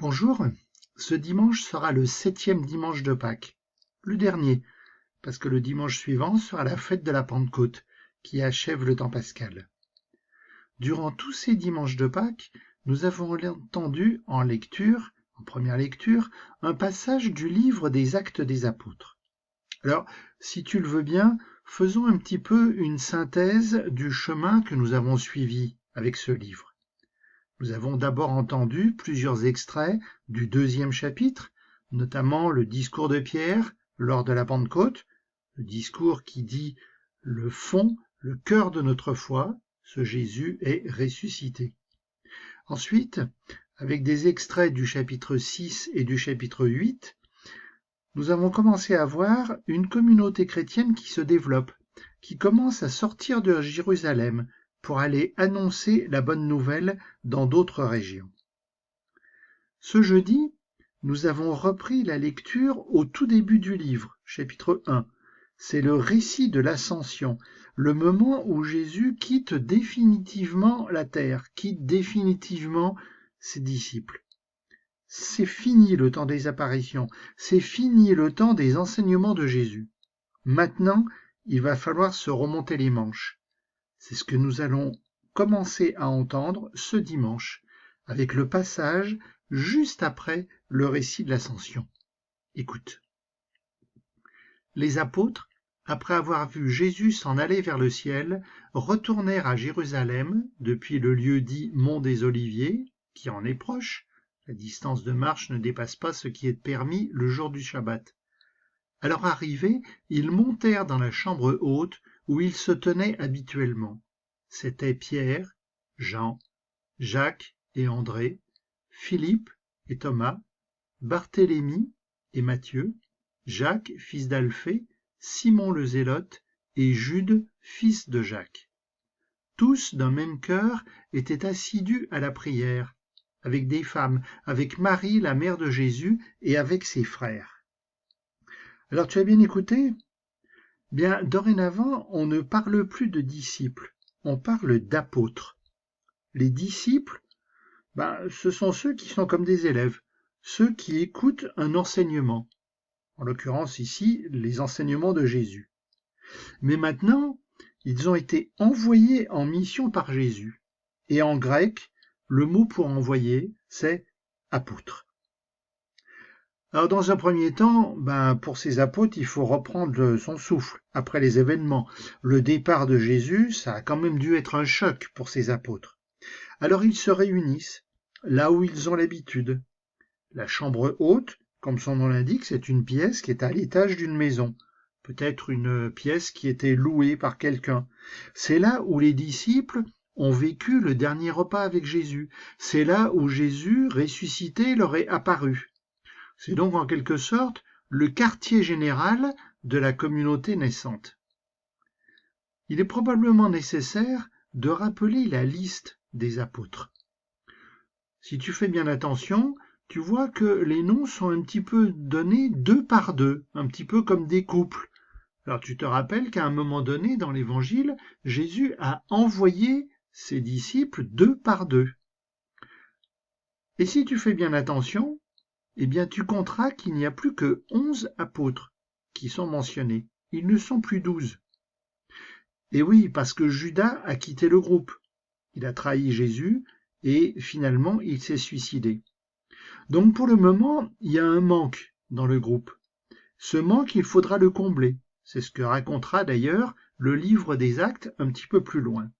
Bonjour, ce dimanche sera le 7e dimanche de Pâques, le dernier, parce que le dimanche suivant sera la fête de la Pentecôte, qui achève le temps pascal. Durant tous ces dimanches de Pâques, nous avons entendu en première lecture, un passage du livre des Actes des Apôtres. Alors, si tu le veux bien, faisons un petit peu une synthèse du chemin que nous avons suivi avec ce livre. Nous avons d'abord entendu plusieurs extraits du 2e chapitre, notamment le discours de Pierre lors de la Pentecôte, le discours qui dit le fond, le cœur de notre foi, ce Jésus est ressuscité. Ensuite, avec des extraits du chapitre 6 et du chapitre 8, nous avons commencé à voir une communauté chrétienne qui se développe, qui commence à sortir de Jérusalem pour aller annoncer la bonne nouvelle dans d'autres régions. Ce jeudi, nous avons repris la lecture au tout début du livre, chapitre 1. C'est le récit de l'ascension, le moment où Jésus quitte définitivement la terre, quitte définitivement ses disciples. C'est fini le temps des apparitions, c'est fini le temps des enseignements de Jésus. Maintenant, il va falloir se remonter les manches. C'est ce que nous allons commencer à entendre ce dimanche, avec le passage juste après le récit de l'Ascension. Écoute. Les apôtres, après avoir vu Jésus s'en aller vers le ciel, retournèrent à Jérusalem, depuis le lieu dit Mont des Oliviers, qui en est proche. La distance de marche ne dépasse pas ce qui est permis le jour du Shabbat. À leur arrivée, ils montèrent dans la chambre haute où ils se tenaient habituellement. C'étaient Pierre, Jean, Jacques et André, Philippe et Thomas, Barthélemy et Matthieu, Jacques, fils d'Alphée, Simon le Zélote et Jude, fils de Jacques. Tous, d'un même cœur, étaient assidus à la prière, avec des femmes, avec Marie, la mère de Jésus, et avec ses frères. Alors tu as bien écouté ? Bien, dorénavant, on ne parle plus de disciples, on parle d'apôtres. Les disciples, ce sont ceux qui sont comme des élèves, ceux qui écoutent un enseignement. En l'occurrence ici, les enseignements de Jésus. Mais maintenant, ils ont été envoyés en mission par Jésus. Et en grec, le mot pour envoyer, c'est apôtre. Alors dans un premier temps, pour ces apôtres, il faut reprendre son souffle après les événements. Le départ de Jésus, ça a quand même dû être un choc pour ces apôtres. Alors ils se réunissent, là où ils ont l'habitude. La chambre haute, comme son nom l'indique, c'est une pièce qui est à l'étage d'une maison. Peut-être une pièce qui était louée par quelqu'un. C'est là où les disciples ont vécu le dernier repas avec Jésus. C'est là où Jésus, ressuscité, leur est apparu. C'est donc en quelque sorte le quartier général de la communauté naissante. Il est probablement nécessaire de rappeler la liste des apôtres. Si tu fais bien attention, tu vois que les noms sont un petit peu donnés deux par deux, un petit peu comme des couples. Alors tu te rappelles qu'à un moment donné dans l'Évangile, Jésus a envoyé ses disciples deux par deux. Et si tu fais bien attention, eh bien tu compteras qu'il n'y a plus que 11 apôtres qui sont mentionnés. Ils ne sont plus 12. Et oui, parce que Judas a quitté le groupe. Il a trahi Jésus et finalement il s'est suicidé. Donc pour le moment, il y a un manque dans le groupe. Ce manque, il faudra le combler. C'est ce que racontera d'ailleurs le livre des Actes un petit peu plus loin.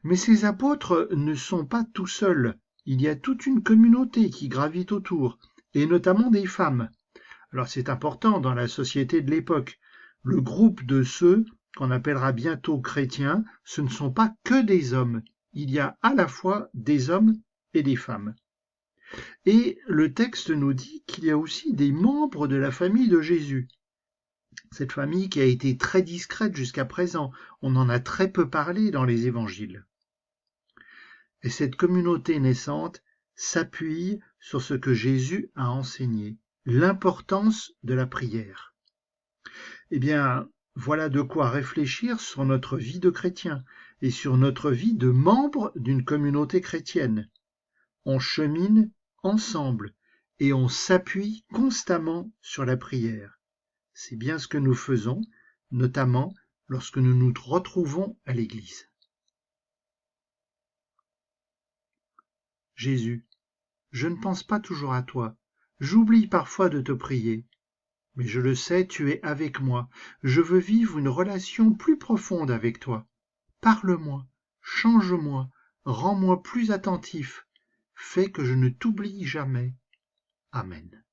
Mais ces apôtres ne sont pas tout seuls. Il y a toute une communauté qui gravite autour, et notamment des femmes. Alors c'est important dans la société de l'époque. Le groupe de ceux qu'on appellera bientôt chrétiens, ce ne sont pas que des hommes. Il y a à la fois des hommes et des femmes. Et le texte nous dit qu'il y a aussi des membres de la famille de Jésus. Cette famille qui a été très discrète jusqu'à présent, on en a très peu parlé dans les évangiles. Et cette communauté naissante s'appuie sur ce que Jésus a enseigné, l'importance de la prière. Eh bien, voilà de quoi réfléchir sur notre vie de chrétien et sur notre vie de membre d'une communauté chrétienne. On chemine ensemble et on s'appuie constamment sur la prière. C'est bien ce que nous faisons, notamment lorsque nous nous retrouvons à l'église. Jésus, je ne pense pas toujours à toi. J'oublie parfois de te prier. Mais je le sais, tu es avec moi. Je veux vivre une relation plus profonde avec toi. Parle-moi, change-moi, rends-moi plus attentif. Fais que je ne t'oublie jamais. Amen.